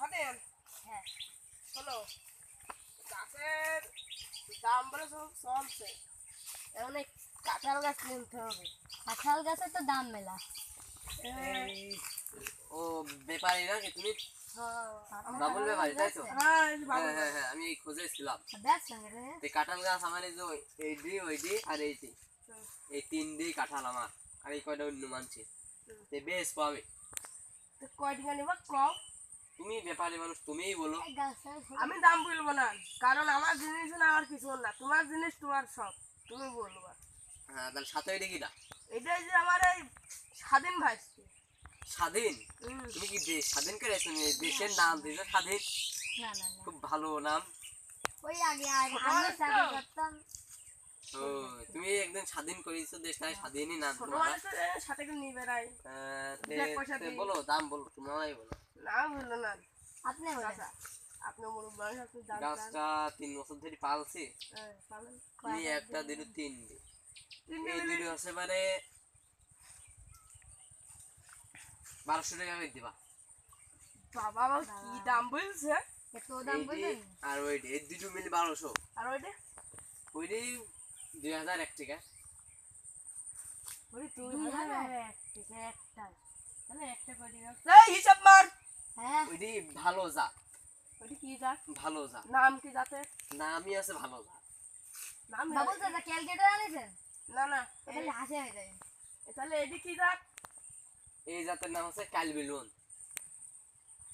শোনেন, হ্যাঁ শোনো, গাছের দাম বলে সব চলছে, এখন এই কাঁঠাল গাছ কিনতে হবে। কাঁঠাল গাছের তো দাম মেলা। এই ও ব্যাপারী নাকি তুমি? হ্যাঁ, বাবুল ব্যাপারী তাই তো? হ্যাঁ, এই যে বাবুল হ্যাঁ হ্যাঁ গাছ। হ্যাঁ, আমি এই খোঁজে ছিলাম। দেখছেন রে? এই কাঁঠাল গাছ আমার এই যে এইটি ওইটি আর এইটি, এই তিন দিয়ে কাঁঠাল আমার, আর এই কয়টা অন্য মানছি। বেশ পাবে। তো কয় টাকা নিবা কম? তুমি ব্যাপারী মানুষ, তুমিই বলো। এই গাছের আমি দাম বলবো না, কারণ আমার জিনিস না, আমার কিছু না, তোমার জিনিস তোমার সব, তুমি বলবা। হ্যাঁ, তাহলে সাথে ওইটা কি না? এটাই যে আমার এই স্বাধীন ভাই। স্বাধীন? তুমি কি দেশ স্বাধীন করেছো? দেশের নাম দিয়েছো স্বাধীন, না না না খুব ভালো নাম। ওই আগে আগে আমি চাকরি করতাম। ও, তুমি একদিন স্বাধীন করেছো দেশটাই, স্বাধীনই নাম ছোট তোমার। মানুষের সাথে করে নিয়ে বেড়াই। পয়সা দিই। বলো দাম, বলো তোমায় বলো। না বললো না, আপনি বলেন চাচা, আপনি বলুন মানুষ, আপনি জানতেন। গাছটা 3 বছর ধরে পালছি। পাবেন। তুমি একটা দিন তিন দিন, তিনটে এই মিলে দুটো হচ্ছে মানে 1200 টাকা করে দিবা। বাবা আমার কি দাম বলছে? এত দাম এইটি বললেন? আর ওইটি, এই দুটো মিলে 1200। আর ওইটা ওইটি 2001 টাকা। ওই তুই 2001 থেকে একটা। মানে একটা করে দিও। এই হিসাব মার। হ্যাঁ ওইটি ভালো জাত, ওইটা কি জাত? ভালো জাত। নাম কি জাতের? নামই আছে ভালো জাত। নাম বাবু দাদা ক্যালকুলেটর আনেছেন? না না, তাহলে হাসি হয়ে যাবে। তাহলে এটি কি জাত? এই জাতের নাম হচ্ছে কালবেলুন।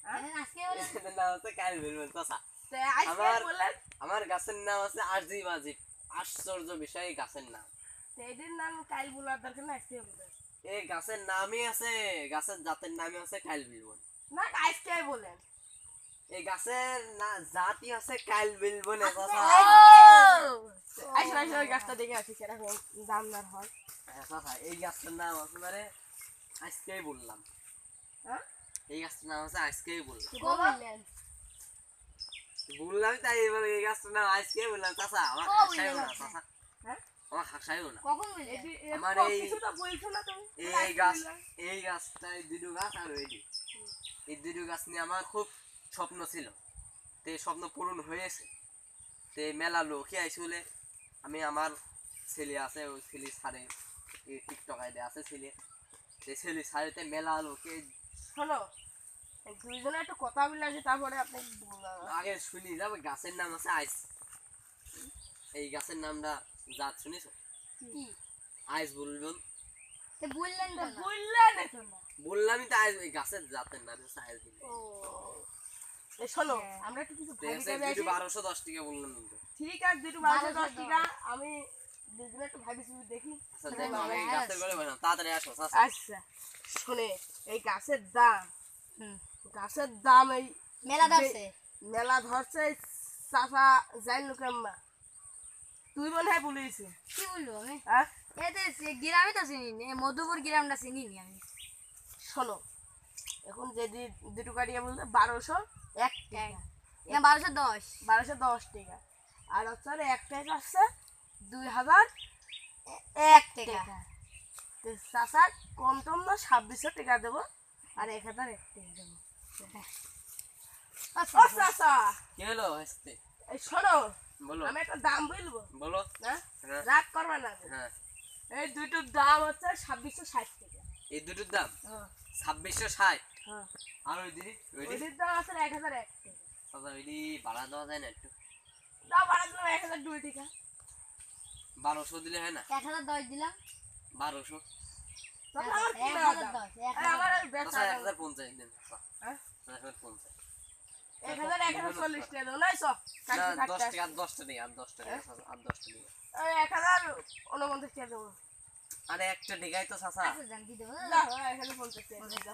তাহলে আজকে বলেন এই জাতের নাম হচ্ছে কালবেলুন। চাচা, তে আজকে আমার- বললেন আমার গাছের নাম আছে আজিব আজিব, আশ্চর্য বিষয় গাছের নাম। তে এটির নাম কাল বলার দরকার না, আজকে বলেন। এই গাছের নামই আছে, গাছের জাতের নামই আছে কালবেলুন। না আজকে বলেন। এই গাছের জাতই আছে কালবেলুন। চাচা, আইসো আইসো ওই গাছটা দেখে আসি কিরকম দামদার হয়। চাচা, এই গাছটার নাম আছে মানে আজকেই বললাম। হ্যাঁ? এই গাছটার নাম আছে আজকেই বললাম। কো বললেন? বললাম তাই, এবার এই গাছটার নাম আজকেই বললাম। চাচা, আমার ও, হাসাইও না বুঝলাম। চাচা, হ্যাঁ? আমার হাসাইও না। কখন বললেন? এটি আমার এই- কিছু তো বলছো না তুমি। এই গাছ, এই গাছটা, এই দুটো গাছ আর ওইটি, এই দুটো গাছ নিয়ে আমার খুব স্বপ্ন ছিল। তো এই স্বপ্ন পূরণ হয়েছে। তো এই মেলা লোকই আইসি বলে, আমি আমার ছেলে আছে, ওই ছেলে ছাড়ে এই টিকটক আইডে আছে ছেলে, সেই ছেলে ছাড়েতে মেলা লোকে। শোনো, এই দুইজনে একটু কথা বলে আসি, তারপরে আপনি বলবেন। আগে শুনি যাবে, গাছের নাম আছে আইস। এই গাছের নামটা জাত শুনিছো? কি? আইস বলবেন। তো বললেন তো না। বললেন তো না। বললামই তো আইস, এই গাছের জাতের নাম হচ্ছে আইস বলবেন। এই শোনো, আমরা একটু কিছু ভাবি টাবি আসি। 1210 টাকা বললাম কিন্তু। ঠিক আছে, দুটো 1210 টাকা, আমি দুজনে একটু ভাবি চিন্তে দেখি। আচ্ছা দেখো, আমি এই গাছের ঘরে বসলাম, তাড়াতাড়ি আসো চাচা। আচ্ছা শুনে, এই গাছের দাম, হুম গাছের দাম এই মেলা ধরছে। মেলা ধরছে। এই চাচা যাইল কেম্মা, তুই মনে হয় বলেছি। কি বলবো আমি? হ্যাঁ, এতে গ্রামে তো চিনি নি, মধুপুর গ্রামটা চিনি নি আমি। শোনো, এখন যে দুটো গাড়িয়া বলতে 1201 টাকা, এটা 1210। 1210 টাকা, আর হচ্ছে আর একটাই আসছে 2001 টাকা। তো চাচা কম টম না 2600 টাকা দেবো, আর 1001 টাকা দেবো। ও চাচা, কি হলো আসতে? এই শোনো, বলো আমি একটা দাম বলবো বলো। না, হ্যাঁ রাগ করবে না। হ্যাঁ, এই দুটোর দাম হচ্ছে 2660 টাকা। এই দুটোর দাম হ্যাঁ 2660। হ্যাঁ, আর ওই দিদি, ওইটি ওইটির দাম আছে 1001 টাকা। চাচা, ওইটি বাড়া দেওয়া যায় না একটু? দাও বাড়া দিলাম 1002 টাকা। 1200 দিলে হয় না? 1010 দিলাম। 1200। তাহলে আমার কি না দাম? 1010, আরে আমার ওই বেচা চাচা, দাম। 1050 দিন চাচা। হ্যাঁ? 1050। 1140 টাকা দেবো, নাই সব না, কালকে 10 থাকতে টাকা, আর 10 টাকা, আর 10 টাকা, চাচা, আর 10 টাকা। আসে। 1049 টাকা দেবো। আরে একটা টাকাই তো চাচা। আচ্ছা জান দি দেবো। দাও 1050 টাকা।